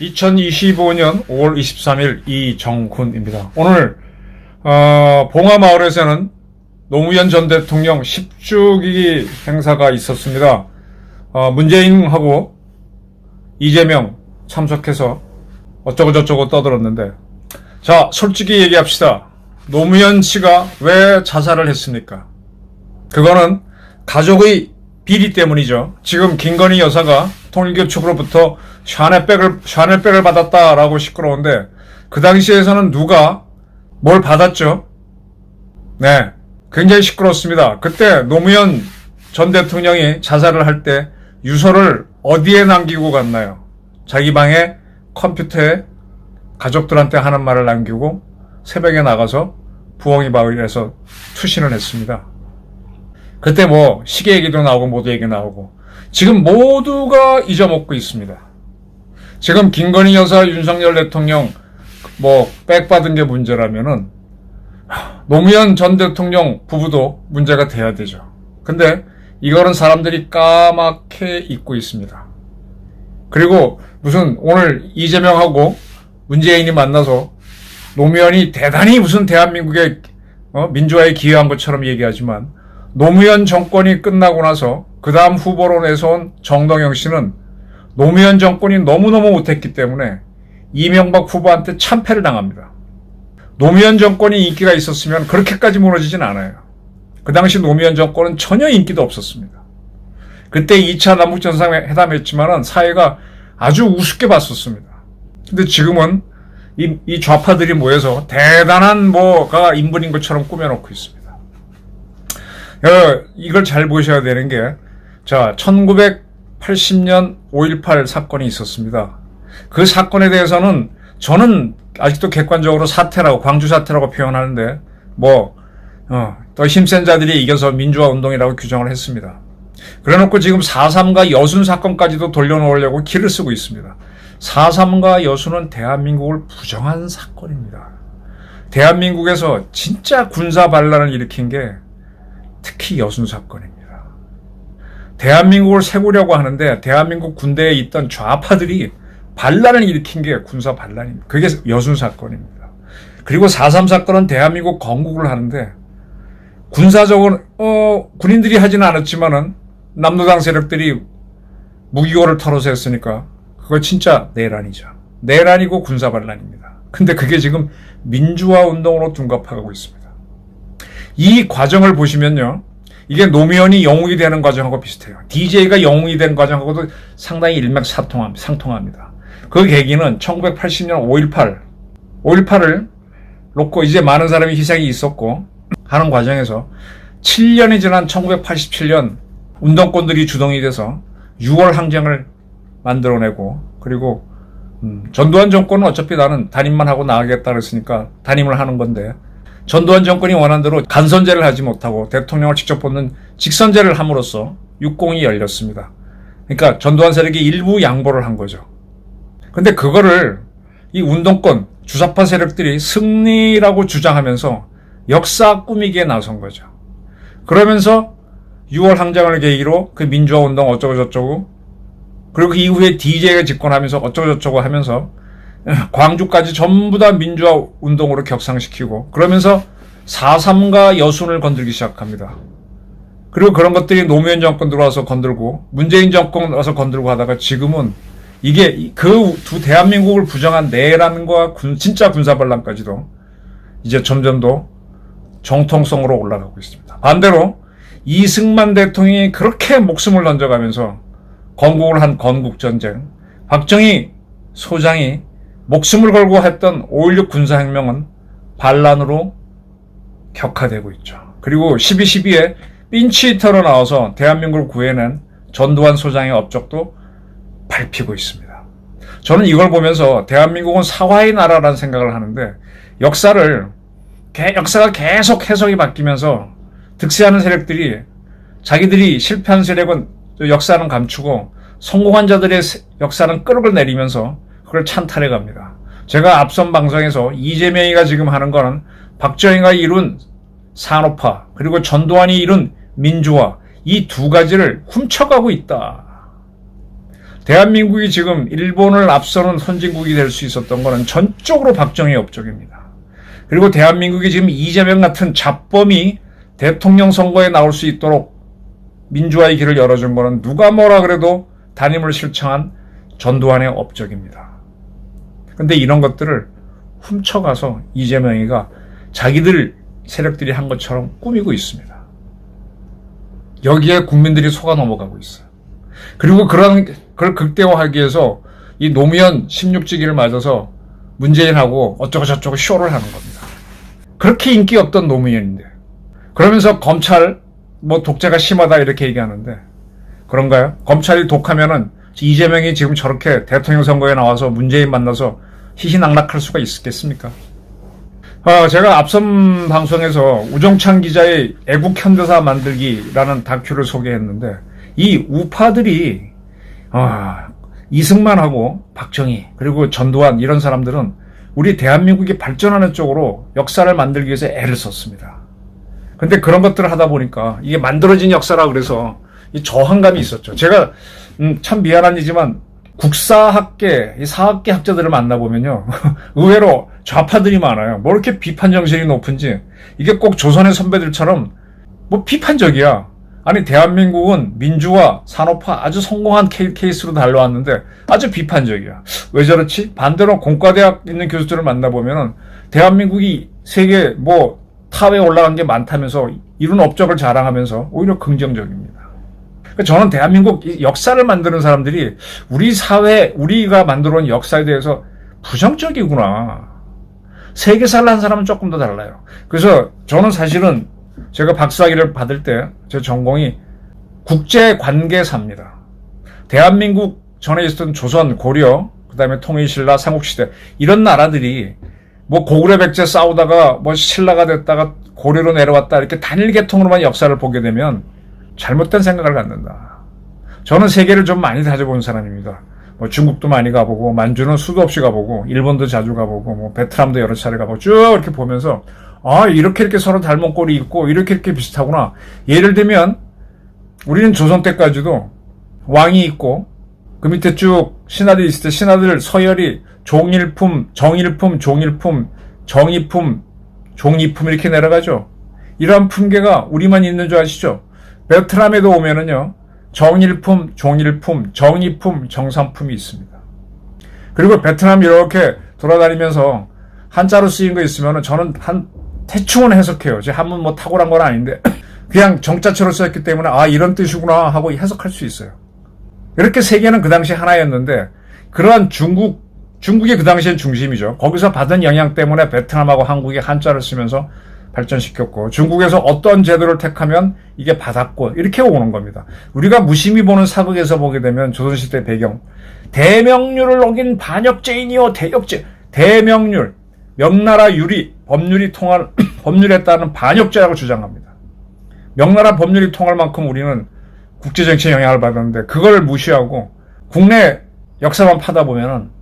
(2025년 5월 23일) 이정훈입니다. 오늘 봉화마을에서는 노무현 전 대통령 10주기 행사가 있었습니다. 문재인하고 이재명 참석해서 어쩌고저쩌고 떠들었는데, 자, 솔직히 얘기합시다. 노무현 씨가 왜 자살을 했습니까? 그거는 가족의 비리 때문이죠. 지금 김건희 여사가 통일교 측으로부터 샤넬백을 받았다라고 시끄러운데, 그 당시에서는 누가 뭘 받았죠? 네, 굉장히 시끄럽습니다. 그때 노무현 전 대통령이 자살을 할 때 유서를 어디에 남기고 갔나요? 자기 방에 컴퓨터에 가족들한테 하는 말을 남기고 새벽에 나가서 부엉이 마을에서 투신을 했습니다. 그때 뭐 시계 얘기도 나오고 모두 얘기 나오고, 지금 모두가 잊어먹고 있습니다. 지금 김건희 여사, 윤석열 대통령 뭐 백 받은 게 문제라면은 노무현 전 대통령 부부도 문제가 돼야 되죠. 근데 이거는 사람들이 까맣게 잊고 있습니다. 그리고 무슨 오늘 이재명하고 문재인이 만나서 노무현이 대단히 무슨 대한민국의 민주화에 기여한 것처럼 얘기하지만, 노무현 정권이 끝나고 나서 그 다음 후보로 내세운 정동영 씨는 노무현 정권이 너무너무 못했기 때문에 이명박 후보한테 참패를 당합니다. 노무현 정권이 인기가 있었으면 그렇게까지 무너지진 않아요. 그 당시 노무현 정권은 전혀 인기도 없었습니다. 그때 2차 남북정상회담 했지만은 사회가 아주 우습게 봤었습니다. 근데 지금은 이 좌파들이 모여서 대단한 뭐가 인물인 것처럼 꾸며놓고 있습니다. 이걸 잘 보셔야 되는 게, 자, 1980년 5.18 사건이 있었습니다. 그 사건에 대해서는 저는 아직도 객관적으로 사태라고, 광주 사태라고 표현하는데, 더 힘센 자들이 이겨서 민주화 운동이라고 규정을 했습니다. 그래 놓고 지금 4.3과 여순 사건까지도 돌려놓으려고 기를 쓰고 있습니다. 4.3과 여순은 대한민국을 부정한 사건입니다. 대한민국에서 진짜 군사 반란을 일으킨 게 특히 여순 사건입니다. 대한민국을 세우려고 하는데 대한민국 군대에 있던 좌파들이 반란을 일으킨 게 군사 반란입니다. 그게 여순 사건입니다. 그리고 4.3 사건은 대한민국 건국을 하는데, 군사적으로 군인들이 하지는 않았지만은 남노당 세력들이 무기고를 털어서 했으니까 그거 진짜 내란이죠. 내란이고 군사 반란입니다. 근데 그게 지금 민주화 운동으로 둔갑하고 있습니다. 이 과정을 보시면요, 이게 노무현이 영웅이 되는 과정하고 비슷해요. DJ가 영웅이 된 과정하고도 상당히 일맥상통합니다. 그 계기는 1980년 5.18을 놓고 이제 많은 사람이 희생이 있었고 하는 과정에서 7년이 지난 1987년 운동권들이 주동이 돼서 6월 항쟁을 만들어내고, 그리고 전두환 정권은 어차피 나는 단임만 하고 나가겠다 그랬으니까 단임을 하는 건데, 전두환 정권이 원한 대로 간선제를 하지 못하고 대통령을 직접 뽑는 직선제를 함으로써 육공이 열렸습니다. 그러니까 전두환 세력이 일부 양보를 한 거죠. 근데 그거를 이 운동권 주사파 세력들이 승리라고 주장하면서 역사 꾸미기에 나선 거죠. 그러면서 6월 항쟁을 계기로 그 민주화 운동 어쩌고저쩌고, 그리고 그 이후에 DJ가 집권하면서 어쩌고저쩌고 하면서 광주까지 전부 다 민주화 운동으로 격상시키고, 그러면서 4.3과 여순을 건들기 시작합니다. 그리고 그런 것들이 노무현 정권 들어와서 건들고 문재인 정권 와서 건들고 하다가 지금은 이게 그 두 대한민국을 부정한 내란과 진짜 군사반란까지도 이제 점점 더 정통성으로 올라가고 있습니다. 반대로 이승만 대통령이 그렇게 목숨을 던져가면서 건국을 한 건국전쟁, 박정희 소장이 목숨을 걸고 했던 5.16 군사혁명은 반란으로 격화되고 있죠. 그리고 12.12에 핀치히터로 나와서 대한민국을 구해낸 전두환 소장의 업적도 밟히고 있습니다. 저는 이걸 보면서 대한민국은 사화의 나라라는 생각을 하는데, 역사가 계속 해석이 바뀌면서 득세하는 세력들이 자기들이 실패한 세력은 역사는 감추고 성공한 자들의 역사는 끌어내리면서 그걸 찬탈해 갑니다. 제가 앞선 방송에서 이재명이가 지금 하는 거는 박정희가 이룬 산업화 그리고 전두환이 이룬 민주화 이 두 가지를 훔쳐가고 있다. 대한민국이 지금 일본을 앞서는 선진국이 될 수 있었던 거는 전적으로 박정희 업적입니다. 그리고 대한민국이 지금 이재명 같은 잡범이 대통령 선거에 나올 수 있도록 민주화의 길을 열어준 거는 누가 뭐라 그래도 단임을 실청한 전두환의 업적입니다. 근데 이런 것들을 훔쳐가서 이재명이가 자기들 세력들이 한 것처럼 꾸미고 있습니다. 여기에 국민들이 속아 넘어가고 있어요. 그리고 그걸 극대화하기 위해서 이 노무현 16주기를 맞아서 문재인하고 어쩌고 저쩌고 쇼를 하는 겁니다. 그렇게 인기 없던 노무현인데 그러면서 검찰 독재가 심하다 이렇게 얘기하는데 그런가요? 검찰이 독하면은 이재명이 지금 저렇게 대통령 선거에 나와서 문재인 만나서 희희낙락할 수가 있겠습니까? 제가 앞선 방송에서 우종찬 기자의 애국 현대사 만들기라는 다큐를 소개했는데 이 우파들이 이승만하고 박정희 그리고 전두환 이런 사람들은 우리 대한민국이 발전하는 쪽으로 역사를 만들기 위해서 애를 썼습니다. 근데 그런 것들을 하다 보니까 이게 만들어진 역사라 그래서 이 저항감이 있었죠. 제가 참 미안한 일이지만 국사학계, 이 사학계 학자들을 만나보면요. 의외로 좌파들이 많아요. 뭐 이렇게 비판 정신이 높은지. 이게 꼭 조선의 선배들처럼 비판적이야. 아니 대한민국은 민주화, 산업화 아주 성공한 케이스로 달려왔는데 아주 비판적이야. 왜 저렇지? 반대로 공과대학 있는 교수들을 만나보면은 대한민국이 세계 탑에 올라간 게 많다면서 이룬 업적을 자랑하면서 오히려 긍정적입니다. 저는 대한민국 역사를 만드는 사람들이 우리 사회, 우리가 만들어온 역사에 대해서 부정적이구나. 세계사를 한 사람은 조금 더 달라요. 그래서 저는 사실은 제가 박사학위를 받을 때 제 전공이 국제관계사입니다. 대한민국 전에 있었던 조선, 고려, 그 다음에 통일신라, 삼국시대 이런 나라들이 고구려 백제 싸우다가 신라가 됐다가 고려로 내려왔다 이렇게 단일 계통으로만 역사를 보게 되면 잘못된 생각을 갖는다. 저는 세계를 좀 많이 다녀본 사람입니다. 중국도 많이 가보고 만주는 수도 없이 가보고 일본도 자주 가보고 베트남도 여러 차례 가보고 쭉 이렇게 보면서 이렇게 서로 닮은 꼴이 있고 이렇게 비슷하구나. 예를 들면 우리는 조선 때까지도 왕이 있고 그 밑에 쭉 신하들이 있을 때 신하들 서열이 종일품, 정일품, 종일품, 정이품, 종이품 이렇게 내려가죠. 이러한 품계가 우리만 있는 줄 아시죠? 베트남에도 오면은요, 정일품, 종일품, 정이품, 정삼품이 있습니다. 그리고 베트남 이렇게 돌아다니면서 한자로 쓰인 거 있으면은 저는 대충은 해석해요. 제 한문 탁월한 건 아닌데, 그냥 정자처럼 써있기 때문에, 이런 뜻이구나 하고 해석할 수 있어요. 이렇게 세계는 그 당시 하나였는데, 그러한 중국이 그 당시엔 중심이죠. 거기서 받은 영향 때문에 베트남하고 한국이 한자를 쓰면서 발전시켰고 중국에서 어떤 제도를 택하면 이게 받았고 이렇게 오는 겁니다. 우리가 무심히 보는 사극에서 보게 되면 조선시대 배경 대명률을 어긴 반역죄인이요 대역죄 대명률 명나라 유리 법률이 통할 법률에 따른 반역죄라고 주장합니다. 명나라 법률이 통할 만큼 우리는 국제정치에 영향을 받았는데 그걸 무시하고 국내 역사만 파다 보면은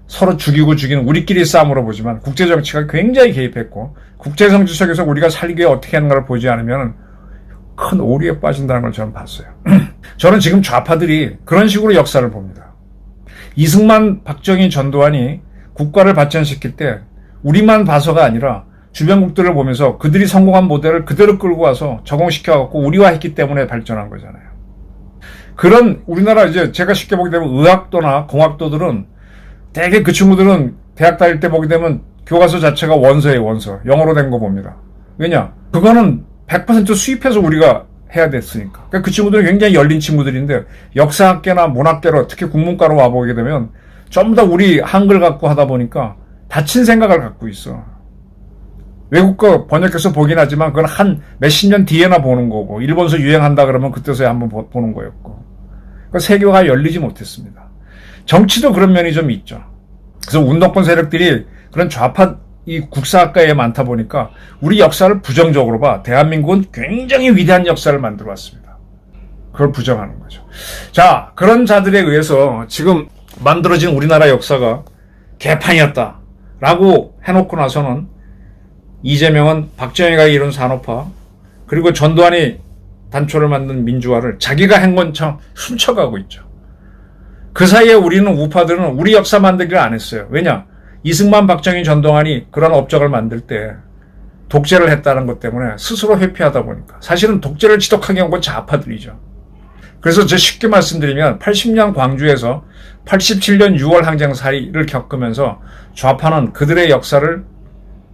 서로 죽이고 죽이는 우리끼리 싸움으로 보지만 국제정치가 굉장히 개입했고 국제정치 속에서 우리가 살기 위해 어떻게 하는가를 보지 않으면 큰 오류에 빠진다는 걸 저는 봤어요. 저는 지금 좌파들이 그런 식으로 역사를 봅니다. 이승만, 박정희, 전두환이 국가를 발전시킬 때 우리만 봐서가 아니라 주변국들을 보면서 그들이 성공한 모델을 그대로 끌고 와서 적용시켜갖고 우리화했기 때문에 발전한 거잖아요. 그런 우리나라 제가 쉽게 보게 되면 의학도나 공학도들은 대개 그 친구들은 대학 다닐 때 보게 되면 교과서 자체가 원서예요, 원서. 영어로 된 거 봅니다. 왜냐? 그거는 100% 수입해서 우리가 해야 됐으니까. 그러니까 그 친구들은 굉장히 열린 친구들인데 역사학계나 문학계로 특히 국문과로 와보게 되면 전부 다 우리 한글 갖고 하다 보니까 닫힌 생각을 갖고 있어. 외국 거 번역해서 보긴 하지만 그건 한 몇십 년 뒤에나 보는 거고 일본서 유행한다 그러면 그때서야 한번 보는 거였고 그러니까 세계가 열리지 못했습니다. 정치도 그런 면이 좀 있죠. 그래서 운동권 세력들이 그런 좌파 이 국사학과에 많다 보니까 우리 역사를 부정적으로 봐. 대한민국은 굉장히 위대한 역사를 만들어 왔습니다. 그걸 부정하는 거죠. 자, 그런 자들에 의해서 지금 만들어진 우리나라 역사가 개판이었다. 라고 해놓고 나서는 이재명은 박정희가 이룬 산업화 그리고 전두환이 단초를 만든 민주화를 자기가 한 것처럼 훔쳐가고 있죠. 그 사이에 우리는 우파들은 우리 역사 만들기를 안 했어요. 왜냐? 이승만, 박정희, 전두환이 그런 업적을 만들 때 독재를 했다는 것 때문에 스스로 회피하다 보니까 사실은 독재를 지독하게 한 건 좌파들이죠. 그래서 저 쉽게 말씀드리면 80년 광주에서 87년 6월 항쟁사를 겪으면서 좌파는 그들의 역사를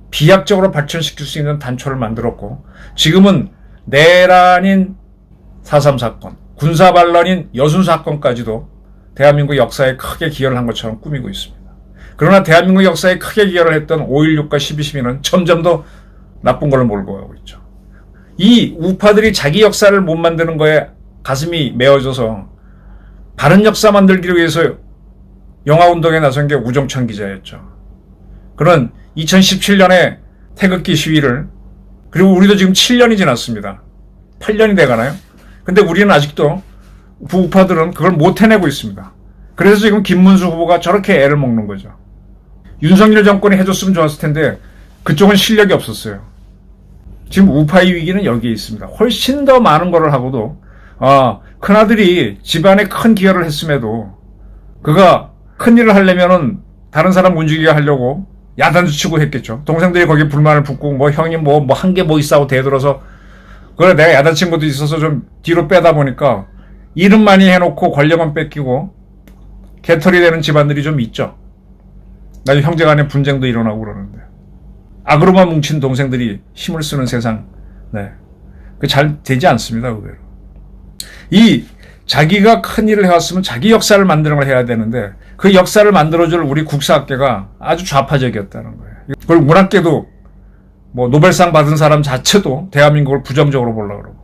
비약적으로 발전시킬 수 있는 단초를 만들었고 지금은 내란인 4.3 사건, 군사반란인 여순 사건까지도 대한민국 역사에 크게 기여를 한 것처럼 꾸미고 있습니다. 그러나 대한민국 역사에 크게 기여를 했던 5.16과 12.12는 점점 더 나쁜 걸로 몰고 가고 있죠. 이 우파들이 자기 역사를 못 만드는 거에 가슴이 메어져서 바른 역사 만들기를 위해서 영화운동에 나선 게 우종천 기자였죠. 그런 2017년에 태극기 시위를 그리고 우리도 지금 7년이 지났습니다. 8년이 돼가나요? 근데 우리는 아직도 우파들은 그걸 못 해내고 있습니다. 그래서 지금 김문수 후보가 저렇게 애를 먹는 거죠. 윤석열 정권이 해줬으면 좋았을 텐데 그쪽은 실력이 없었어요. 지금 우파의 위기는 여기에 있습니다. 훨씬 더 많은 거를 하고도 큰아들이 집안에 큰 기여를 했음에도 그가 큰일을 하려면은 다른 사람 움직이게 하려고 야단도 치고 했겠죠. 동생들이 거기에 불만을 품고 뭐 형이 뭐 한 게 뭐 있다고 대들어서 그래 내가 야단친 것도 있어서 좀 뒤로 빼다 보니까 일은 많이 해놓고 권력은 뺏기고 개털이 되는 집안들이 좀 있죠. 나중에 형제간에 분쟁도 일어나고 그러는데 악으로만 뭉친 동생들이 힘을 쓰는 세상, 네, 그 잘 되지 않습니다. 의외로 이 자기가 큰 일을 해왔으면 자기 역사를 만드는 걸 해야 되는데 그 역사를 만들어줄 우리 국사학계가 아주 좌파적이었다는 거예요. 그리고 문학계도 뭐 노벨상 받은 사람 자체도 대한민국을 부정적으로 보려고 그러고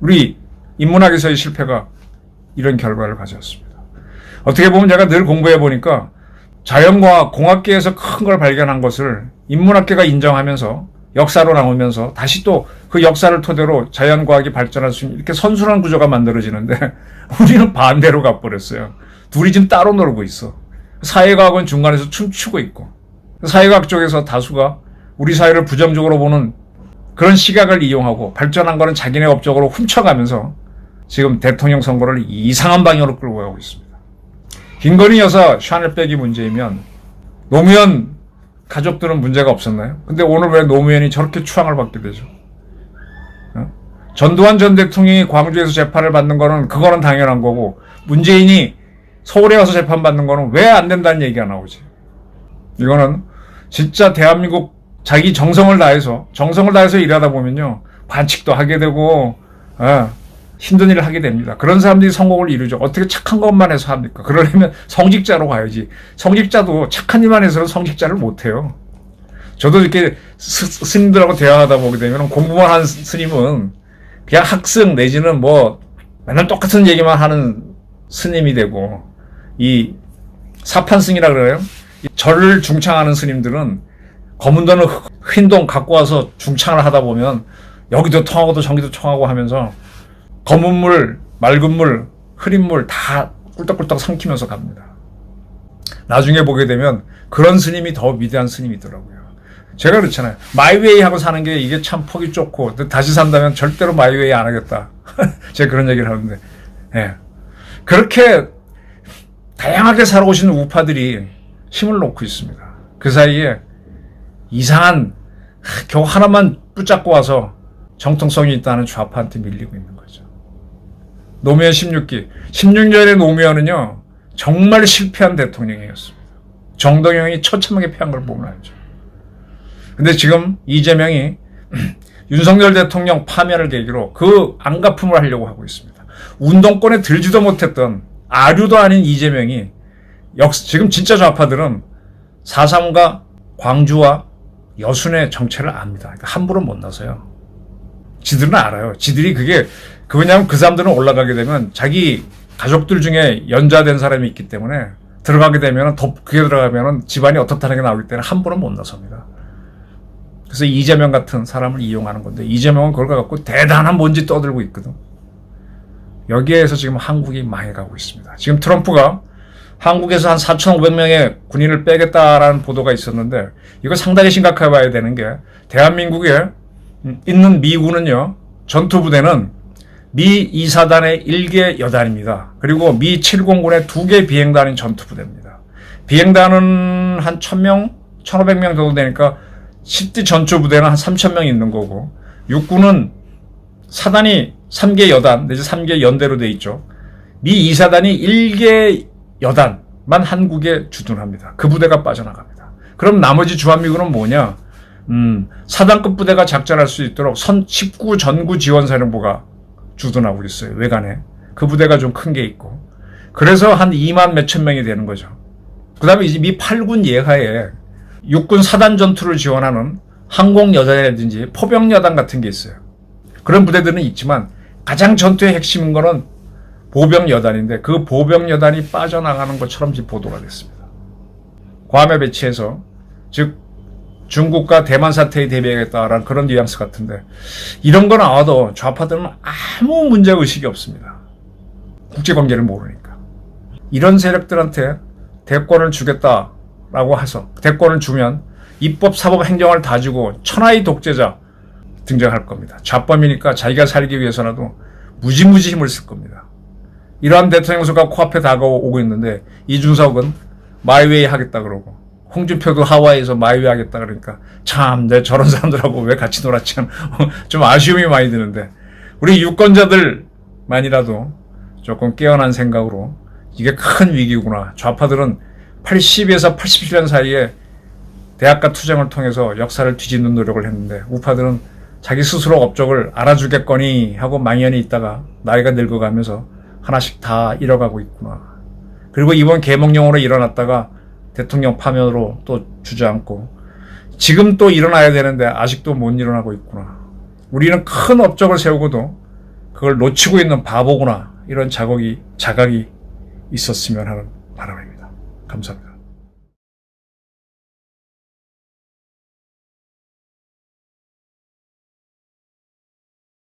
우리 인문학에서의 실패가 이런 결과를 가져왔습니다. 어떻게 보면 제가 늘 공부해 보니까 자연과학, 공학계에서 큰 걸 발견한 것을 인문학계가 인정하면서 역사로 나오면서 다시 또 그 역사를 토대로 자연과학이 발전할 수 있는 이렇게 선순환 구조가 만들어지는데 우리는 반대로 가버렸어요. 둘이 지금 따로 놀고 있어. 사회과학은 중간에서 춤추고 있고 사회과학 쪽에서 다수가 우리 사회를 부정적으로 보는 그런 시각을 이용하고 발전한 거는 자기네 업적으로 훔쳐가면서 지금 대통령 선거를 이상한 방향으로 끌고 가고 있습니다. 김건희 여사 샤넬 백이 문제이면 노무현 가족들은 문제가 없었나요? 근데 오늘 왜 노무현이 저렇게 추앙을 받게 되죠? 전두환 전 대통령이 광주에서 재판을 받는 거는 그거는 당연한 거고 문재인이 서울에 와서 재판받는 거는 왜 안 된다는 얘기가 나오지. 이거는 진짜 대한민국 자기 정성을 다해서 일하다 보면요 반칙도 하게 되고 힘든 일을 하게 됩니다. 그런 사람들이 성공을 이루죠. 어떻게 착한 것만 해서 합니까? 그러려면 성직자로 가야지. 성직자도 착한 일만 해서는 성직자를 못해요. 저도 이렇게 스님들하고 대화하다 보게 되면 공부만 한 스님은 그냥 학승 내지는 뭐 맨날 똑같은 얘기만 하는 스님이 되고 이 사판승이라 그래요. 절을 중창하는 스님들은 검은 돈을 흰 돈 갖고 와서 중창을 하다 보면 여기도 통하고 또 저기도 통하고 하면서 검은 물, 맑은 물, 흐린 물 다 꿀떡꿀떡 삼키면서 갑니다. 나중에 보게 되면 그런 스님이 더 위대한 스님이더라고요. 제가 그렇잖아요. 마이웨이 하고 사는 게 이게 참 폭이 좁고 다시 산다면 절대로 마이웨이 안 하겠다. 제가 그런 얘기를 하는데 예. 그렇게 다양하게 살아오신 우파들이 힘을 놓고 있습니다. 그 사이에 이상한 겨우 하나만 붙잡고 와서 정통성이 있다는 좌파한테 밀리고 있는 거죠. 노무현 16기. 16년의 노무현은요 정말 실패한 대통령이었습니다. 정동영이 처참하게 패한 걸 보면 알죠. 근데 지금 이재명이 윤석열 대통령 파면을 계기로 그 안갚음을 하려고 하고 있습니다. 운동권에 들지도 못했던 아류도 아닌 이재명이 지금 진짜 좌파들은 4.3과 광주와 여순의 정체를 압니다. 그러니까 함부로 못 나서요. 지들은 알아요. 지들이 왜냐하면 그 사람들은 올라가게 되면 자기 가족들 중에 연좌된 사람이 있기 때문에 들어가게 되면 그게 들어가면 집안이 어떻다는 게 나오기 때문에 함부로 못 나섭니다. 그래서 이재명 같은 사람을 이용하는 건데 이재명은 그걸 갖고 대단한 뭔지 떠들고 있거든. 여기에서 지금 한국이 망해가고 있습니다. 지금 트럼프가 한국에서 한 4,500명의 군인을 빼겠다라는 보도가 있었는데 이거 상당히 심각해 봐야 되는 게 대한민국에 있는 미군은요. 전투부대는 미 2사단의 1개 여단입니다. 그리고 미 7공군의 2개 비행단인 전투부대입니다. 비행단은 한 1,000명, 1,500명 정도 되니까 실제 전투부대는 한 3,000명 있는 거고 육군은 사단이 3개 여단 내지 3개 연대로 돼 있죠. 미 2사단이 1개 여단만 한국에 주둔합니다. 그 부대가 빠져나갑니다. 그럼 나머지 주한미군은 뭐냐? 사단급 부대가 작전할 수 있도록 19 전구지원사령부가 주둔하고 있어요. 외관에. 그 부대가 좀 큰 게 있고. 그래서 한 2만 몇천 명이 되는 거죠. 그 다음에 이제 미 8군 예하에 육군 사단 전투를 지원하는 항공여단이라든지 포병여단 같은 게 있어요. 그런 부대들은 있지만 가장 전투의 핵심인 거는 보병여단인데 그 보병여단이 빠져나가는 것처럼 지금 보도가 됐습니다. 괌에 배치해서 즉 중국과 대만 사태에 대비하겠다라는 그런 뉘앙스 같은데 이런 거 나와도 좌파들은 아무 문제의식이 없습니다. 국제관계를 모르니까. 이런 세력들한테 대권을 주겠다라고 해서 대권을 주면 입법, 사법, 행정을 다 주고 천하의 독재자 등장할 겁니다. 좌범이니까 자기가 살기 위해서라도 무지무지 힘을 쓸 겁니다. 이러한 대통령 선거가 코앞에 다가오고 있는데 이준석은 마이웨이 하겠다 그러고 홍준표도 하와이에서 마이웨이 하겠다 그러니까 참 내 저런 사람들하고 왜 같이 놀았지 좀 아쉬움이 많이 드는데 우리 유권자들만이라도 조금 깨어난 생각으로 이게 큰 위기구나. 좌파들은 80에서 87년 사이에 대학가 투쟁을 통해서 역사를 뒤집는 노력을 했는데 우파들은 자기 스스로 업적을 알아주겠거니 하고 망연히 있다가 나이가 늙어가면서 하나씩 다 잃어가고 있구나. 그리고 이번 계몽령으로 일어났다가 대통령 파면으로 또 주저앉고 지금 또 일어나야 되는데 아직도 못 일어나고 있구나. 우리는 큰 업적을 세우고도 그걸 놓치고 있는 바보구나. 이런 자각이 있었으면 하는 바람입니다. 감사합니다.